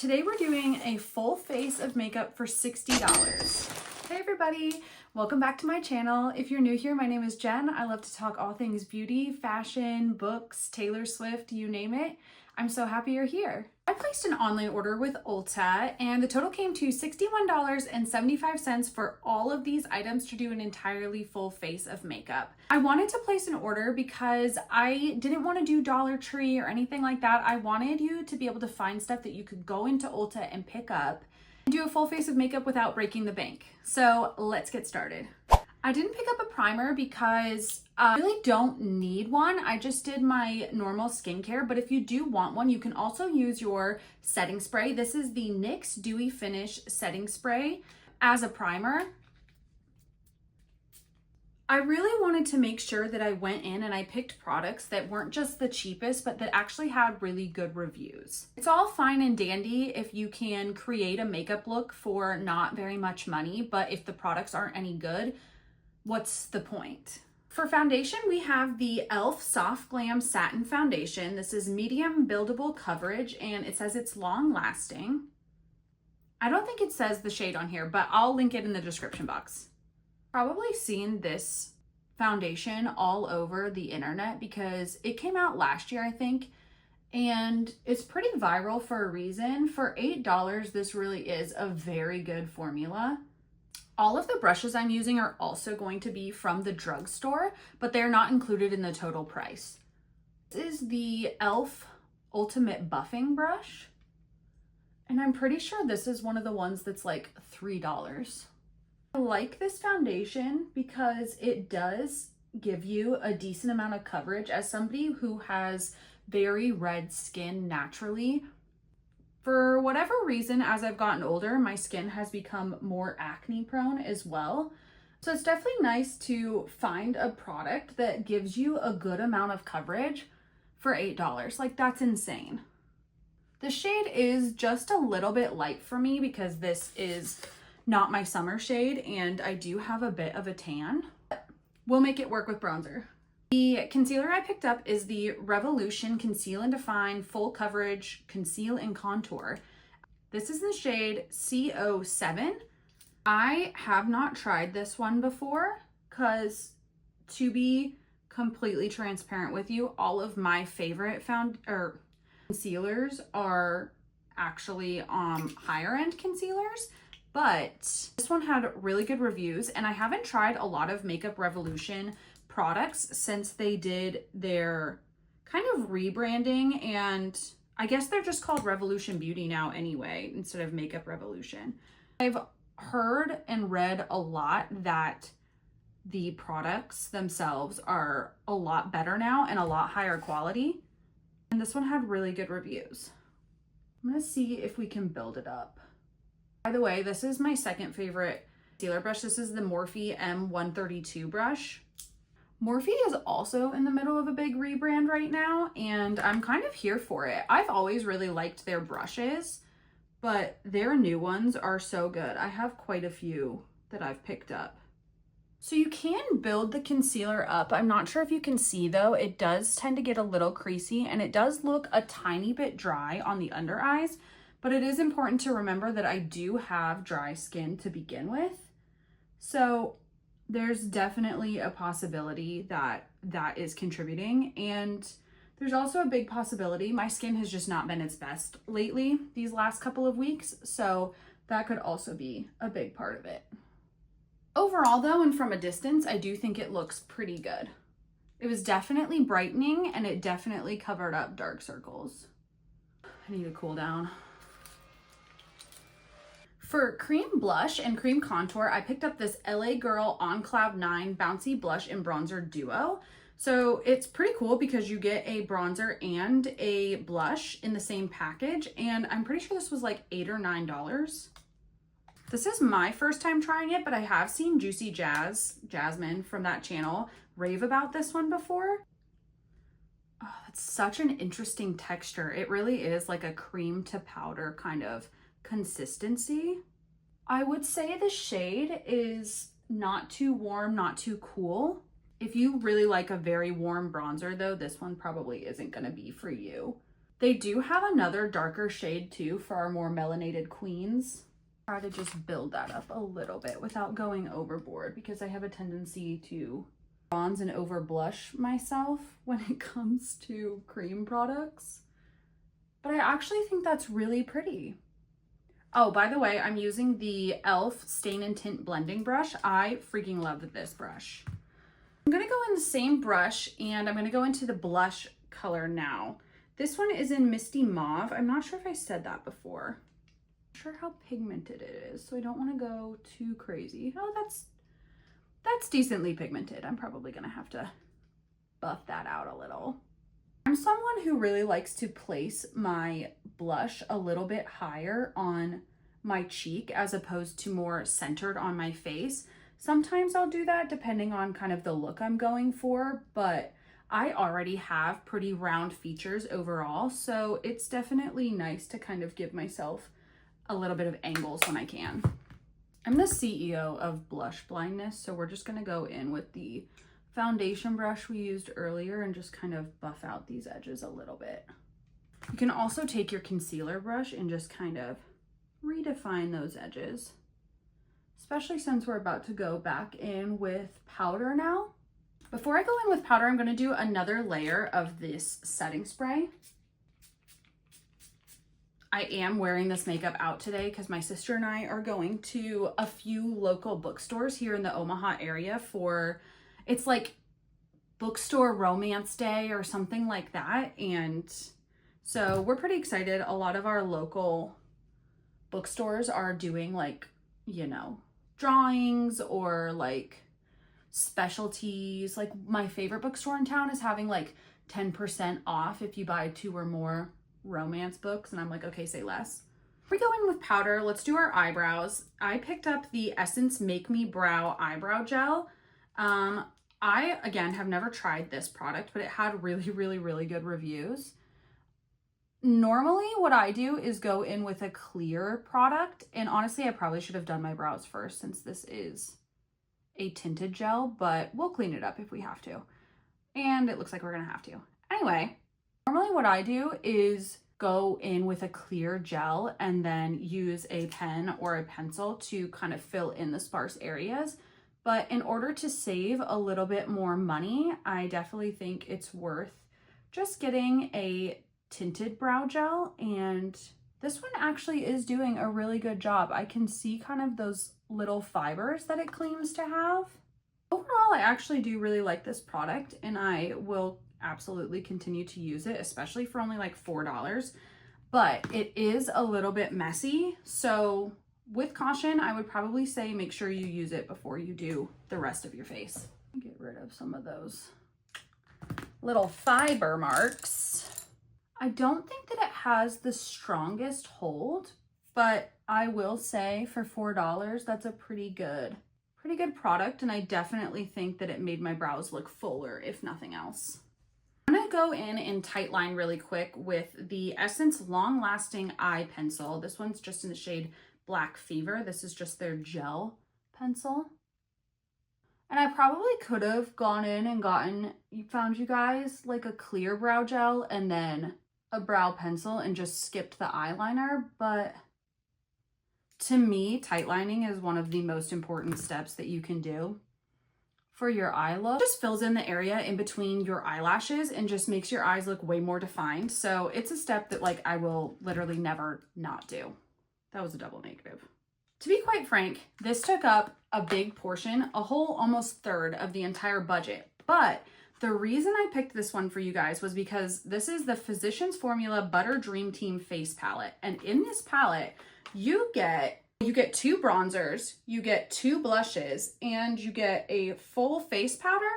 Today we're doing a full face of makeup for $60. Hey everybody, welcome back to my channel. If you're new here, my name is Jen. I love to talk all things beauty, fashion, books, Taylor Swift, you name it. I'm so happy you're here. I placed an online order with Ulta and the total came to $61.75 for all of these items to do an entirely full face of makeup. I wanted to place an order because I didn't want to do Dollar Tree or anything like that. I wanted you to be able to find stuff that you could go into Ulta and pick up and do a full face of makeup without breaking the bank. So let's get started. I didn't pick up a primer because I really don't need one. I just did my normal skincare, but if you do want one, you can also use your setting spray. This is the NYX Dewy Finish Setting Spray as a primer. I really wanted to make sure that I went in and I picked products that weren't just the cheapest, but that actually had really good reviews. It's all fine and dandy if you can create a makeup look for not very much money, but if the products aren't any good, what's the point? For foundation, we have the e.l.f. Soft Glam Satin Foundation. This is medium buildable coverage and it says it's long lasting. I don't think it says the shade on here, but I'll link it in the description box. Probably seen this foundation all over the internet because it came out last year, I think, and it's pretty viral for a reason. For $8, this really is a very good formula. All of the brushes I'm using are also going to be from the drugstore, but they're not included in the total price. This is the e.l.f. Ultimate Buffing Brush, and I'm pretty sure this is one of the ones that's like $3. I like this foundation because it does give you a decent amount of coverage. As somebody who has very red skin naturally, for whatever reason, as I've gotten older, my skin has become more acne prone as well. So it's definitely nice to find a product that gives you a good amount of coverage for $8. Like, that's insane. The shade is just a little bit light for me because this is not my summer shade and I do have a bit of a tan. We'll make it work with bronzer. The concealer I picked up is the Revolution Conceal and Define Full Coverage Conceal and Contour. This is the shade CO7. I have not tried this one before because, to be completely transparent with you, all of my favorite concealers are actually higher end concealers, but this one had really good reviews and I haven't tried a lot of Makeup Revolution products since they did their kind of rebranding, and I guess they're just called Revolution Beauty now anyway instead of Makeup Revolution. I've heard and read a lot that the products themselves are a lot better now and a lot higher quality, and this one had really good reviews. I'm gonna see if we can build it up. By the way, this is my second favorite concealer brush. This is the Morphe M132 brush. Morphe is also in the middle of a big rebrand right now, and I'm kind of here for it. I've always really liked their brushes, but their new ones are so good. I have quite a few that I've picked up. So you can build the concealer up. I'm not sure if you can see though, it does tend to get a little creasy and it does look a tiny bit dry on the under eyes, but it is important to remember that I do have dry skin to begin with. So there's definitely a possibility that that is contributing, and there's also a big possibility my skin has just not been its best lately these last couple of weeks, so that could also be a big part of it. Overall though, and from a distance, I do think it looks pretty good. It was definitely brightening and it definitely covered up dark circles. I need to cool down. For cream blush and cream contour, I picked up this LA Girl On Cloud 9 Bouncy Blush and Bronzer Duo. So it's pretty cool because you get a bronzer and a blush in the same package, and I'm pretty sure this was like $8 or $9. This is my first time trying it, but I have seen Juicy Jasmine from that channel rave about this one before. Oh, it's such an interesting texture. It really is like a cream to powder kind of consistency. I would say the shade is not too warm, not too cool. If you really like a very warm bronzer though, this one probably isn't gonna be for you. They do have another darker shade too for our more melanated queens. Try to just build that up a little bit without going overboard, because I have a tendency to bronze and over blush myself when it comes to cream products. But I actually think that's really pretty. Oh, by the way, I'm using the e.l.f. Stain and Tint Blending Brush. I freaking love this brush. I'm gonna go in the same brush and I'm gonna go into the blush color now. This one is in Misty Mauve. I'm not sure if I said that before. I'm not sure how pigmented it is, so I don't wanna go too crazy. Oh, that's decently pigmented. I'm probably gonna have to buff that out a little. I'm someone who really likes to place my blush a little bit higher on my cheek as opposed to more centered on my face. Sometimes I'll do that depending on kind of the look I'm going for, but I already have pretty round features overall, so it's definitely nice to kind of give myself a little bit of angles when I can. I'm the CEO of blush blindness, so we're just gonna go in with the foundation brush we used earlier and just kind of buff out these edges a little bit. You can also take your concealer brush and just kind of redefine those edges, especially since we're about to go back in with powder now. Before I go in with powder, I'm going to do another layer of this setting spray. I am wearing this makeup out today because my sister and I are going to a few local bookstores here in the Omaha area for, it's like bookstore romance day or something like that. And so we're pretty excited. A lot of our local bookstores are doing like, you know, drawings or like specialties. Like my favorite bookstore in town is having like 10% off if you buy 2 or more romance books. And I'm like, okay, say less. We go in with powder. Let's do our eyebrows. I picked up the Essence Make Me Brow Eyebrow Gel. I, again, have never tried this product, but it had really good reviews. Normally what I do is go in with a clear product, and honestly, I probably should have done my brows first since this is a tinted gel, but we'll clean it up if we have to. And it looks like we're gonna have to. Anyway, normally what I do is go in with a clear gel and then use a pen or a pencil to kind of fill in the sparse areas. But in order to save a little bit more money, I definitely think it's worth just getting a tinted brow gel, and this one actually is doing a really good job. I can see kind of those little fibers that it claims to have. Overall, I actually do really like this product, and I will absolutely continue to use it, especially for only like $4, but it is a little bit messy. So with caution, I would probably say make sure you use it before you do the rest of your face. Get rid of some of those little fiber marks. I don't think that it has the strongest hold, but I will say for $4, that's a pretty good product. And I definitely think that it made my brows look fuller, if nothing else. I'm gonna go in and tight line really quick with the Essence Long Lasting Eye Pencil. This one's just in the shade Black Fever. This is just their gel pencil. And I probably could have gone in and found you guys like a clear brow gel and then a brow pencil and just skipped the eyeliner, but to me, tight lining is one of the most important steps that you can do for your eye look. It just fills in the area in between your eyelashes and just makes your eyes look way more defined. So it's a step that like I will literally never not do. That was a double negative. To be quite frank, this took up a big portion, a whole almost third of the entire budget. But the reason I picked this one for you guys was because this is the Physicians Formula Butter Dream Team Face Palette. And in this palette, you get 2 bronzers, you get 2 blushes, and you get a full face powder,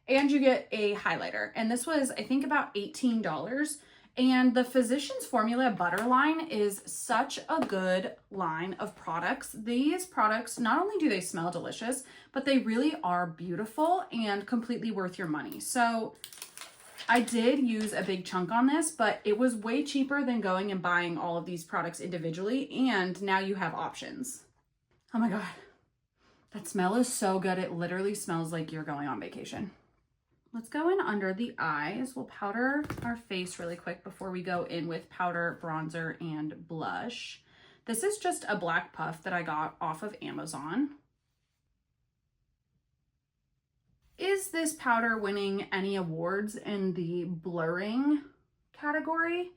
and you get a highlighter. And this was, I think, about $18. And the Physicians Formula Butter line is such a good line of products. These products, not only do they smell delicious, but they really are beautiful and completely worth your money. So I did use a big chunk on this, but it was way cheaper than going and buying all of these products individually. And now you have options. Oh my God, that smell is so good. It literally smells like you're going on vacation. Let's go in under the eyes. We'll powder our face really quick before we go in with powder, bronzer, and blush. This is just a black puff that I got off of Amazon. Is this powder winning any awards in the blurring category?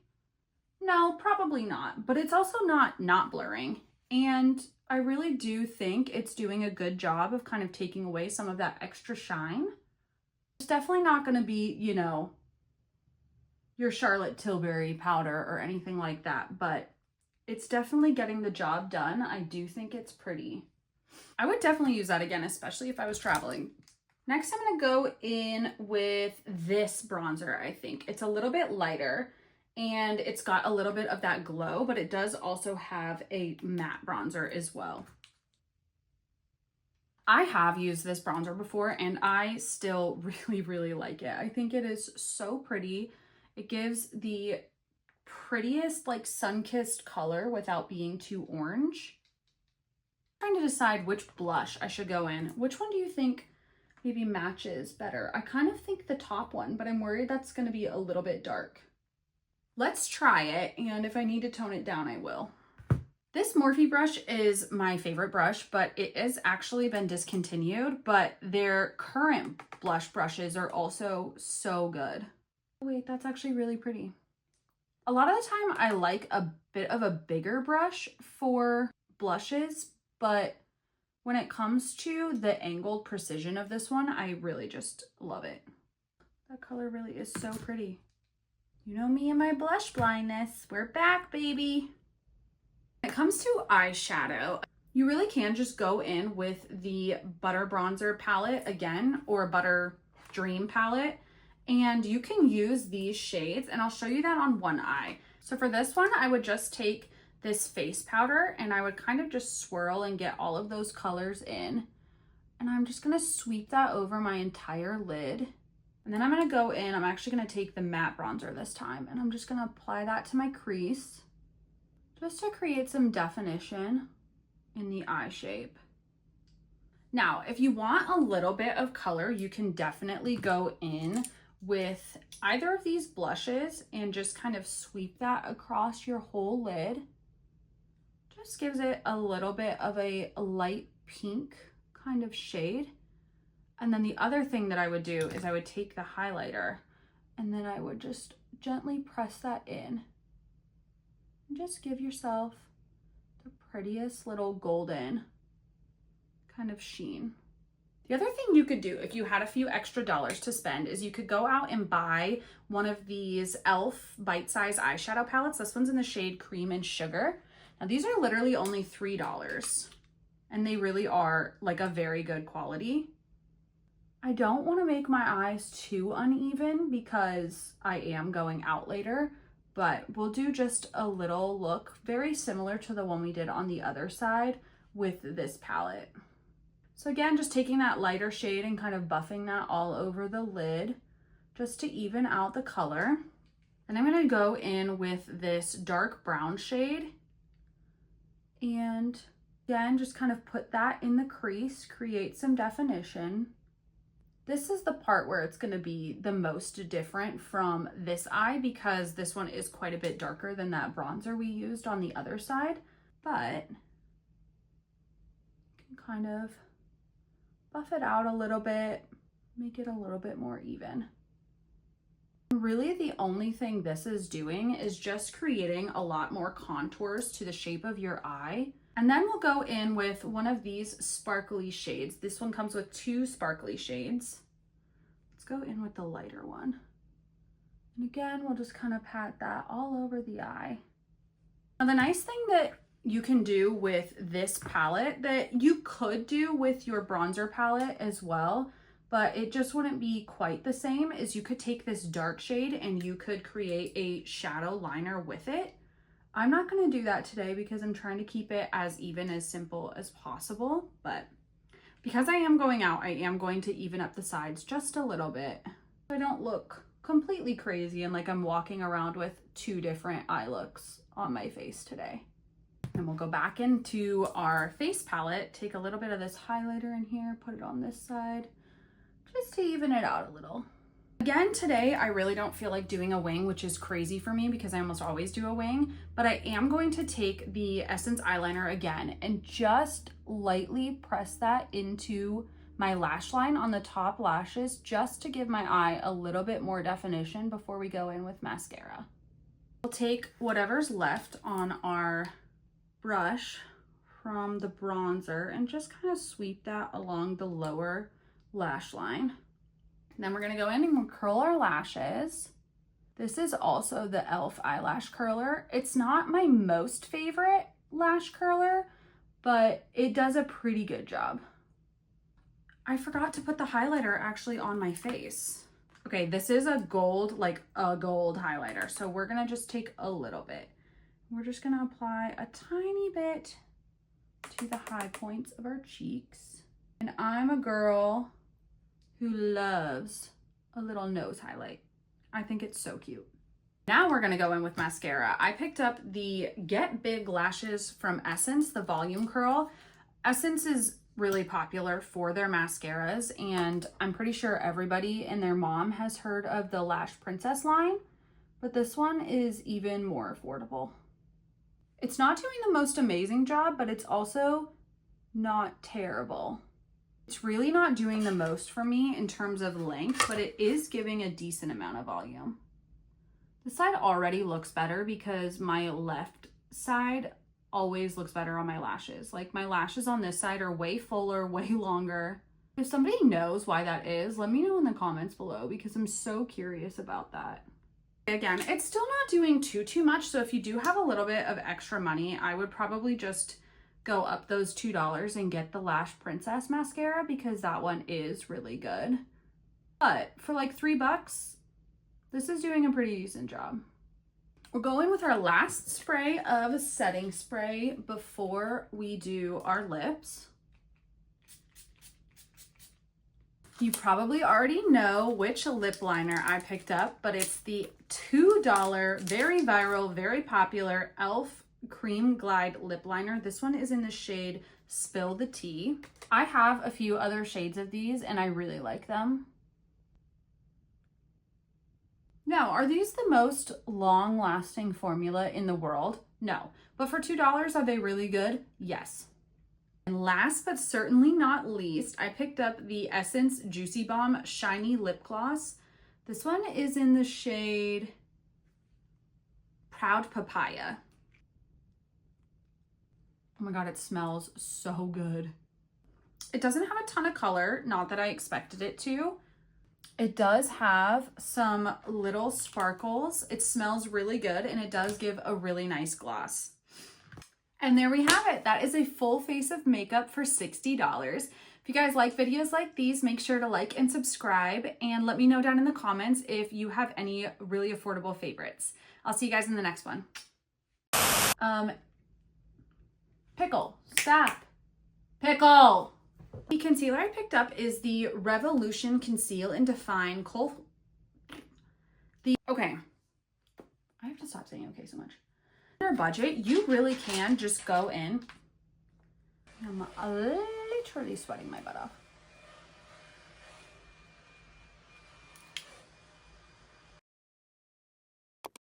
No, probably not, but it's also not blurring. And I really do think it's doing a good job of kind of taking away some of that extra shine. It's definitely not going to be, you know, your Charlotte Tilbury powder or anything like that, but it's definitely getting the job done. I do think it's pretty. I would definitely use that again, especially if I was traveling. Next, I'm going to go in with this bronzer, I think. It's a little bit lighter and it's got a little bit of that glow, but it does also have a matte bronzer as well. I have used this bronzer before and I still really like it. I think it is so pretty. It gives the prettiest like sun-kissed color without being too orange. I'm trying to decide which blush I should go in. Which one do you think maybe matches better? I kind of think the top one, but I'm worried that's going to be a little bit dark. Let's try it, and if I need to tone it down, I will. This Morphe brush is my favorite brush, but it has actually been discontinued, but their current blush brushes are also so good. Wait, that's actually really pretty. A lot of the time I like a bit of a bigger brush for blushes, but when it comes to the angled precision of this one, I really just love it. That color really is so pretty. You know me and my blush blindness. We're back, baby. When it comes to eyeshadow, you really can just go in with the Butter Bronzer palette again, or Butter Dream palette, and you can use these shades, and I'll show you that on one eye. So for this one, I would just take this face powder and I would kind of just swirl and get all of those colors in. And I'm just gonna sweep that over my entire lid. And then I'm gonna go in, I'm actually gonna take the matte bronzer this time, and I'm just gonna apply that to my crease just to create some definition in the eye shape. Now, if you want a little bit of color, you can definitely go in with either of these blushes and just kind of sweep that across your whole lid. Just gives it a little bit of a light pink kind of shade. And then the other thing that I would do is I would take the highlighter and then I would just gently press that in. And just give yourself the prettiest little golden kind of sheen. The other thing you could do if you had a few extra dollars to spend is you could go out and buy one of these e.l.f. bite-size eyeshadow palettes. This one's in the shade Cream and Sugar. Now these are literally only $3 and they really are like a very good quality. I don't want to make my eyes too uneven because I am going out later, but we'll do just a little look very similar to the one we did on the other side with this palette. So again, just taking that lighter shade and kind of buffing that all over the lid just to even out the color. And I'm going to go in with this dark brown shade and again, just kind of put that in the crease, create some definition. This is the part where it's going to be the most different from this eye because this one is quite a bit darker than that bronzer we used on the other side, but you can kind of buff it out a little bit, make it a little bit more even. Really, the only thing this is doing is just creating a lot more contours to the shape of your eye. And then we'll go in with one of these sparkly shades. This one comes with 2 sparkly shades. Let's go in with the lighter one. And again, we'll just kind of pat that all over the eye. Now, the nice thing that you can do with this palette that you could do with your bronzer palette as well, but it just wouldn't be quite the same, is you could take this dark shade and you could create a shadow liner with it. I'm not going to do that today because I'm trying to keep it as even, as simple as possible, but because I am going out, I am going to even up the sides just a little bit so I don't look completely crazy and like I'm walking around with 2 different eye looks on my face today. And we'll go back into our face palette, take a little bit of this highlighter in here, put it on this side, just to even it out a little. Again, today, I really don't feel like doing a wing, which is crazy for me because I almost always do a wing, but I am going to take the Essence eyeliner again and just lightly press that into my lash line on the top lashes just to give my eye a little bit more definition before we go in with mascara. We'll take whatever's left on our brush from the bronzer and just kind of sweep that along the lower lash line. Then we're gonna go in and we'll curl our lashes. This is also the e.l.f. eyelash curler. It's not my most favorite lash curler, but it does a pretty good job. I forgot to put the highlighter actually on my face. Okay, this is a gold, like a gold highlighter. So we're gonna just take a little bit. We're just gonna apply a tiny bit to the high points of our cheeks. And I'm a girl who loves a little nose highlight. I think it's so cute. Now we're gonna go in with mascara. I picked up the Get Big Lashes from Essence, the Volume Curl. Essence is really popular for their mascaras, and I'm pretty sure everybody and their mom has heard of the Lash Princess line, but this one is even more affordable. It's not doing the most amazing job, but it's also not terrible. It's really not doing the most for me in terms of length, but it is giving a decent amount of volume. This side already looks better because my left side always looks better on my lashes. Like my lashes on this side are way fuller, way longer. If somebody knows why that is, let me know in the comments below because I'm so curious about that. Again, it's still not doing too much. So if you do have a little bit of extra money, I would probably just go up those $2 and get the Lash Princess mascara because that one is really good. But for like $3, this is doing a pretty decent job. We'll go in with our last spray of setting spray before we do our lips. You probably already know which lip liner I picked up, but it's the $2, very viral, very popular e.l.f. Cream Glide lip liner. This one is in the shade Spill the Tea. I have a few other shades of these and I really like them. Now, are these the most long-lasting formula in the world? No. But for $2, are they really good? Yes. And last but certainly not least, I picked up the Essence Juicy Bomb Shiny Lip Gloss. This one is in the shade Proud Papaya. Oh my God, it smells so good. It doesn't have a ton of color, not that I expected it to. It does have some little sparkles. It smells really good and it does give a really nice gloss. And there we have it. That is a full face of makeup for $60. If you guys like videos like these, make sure to like and subscribe and let me know down in the comments if you have any really affordable favorites. I'll see you guys in the next one. Pickle, stop, pickle. The concealer I picked up is the Revolution Conceal and Define Okay, I have to stop saying okay so much. Your budget, you really can just go in. I'm literally sweating my butt off.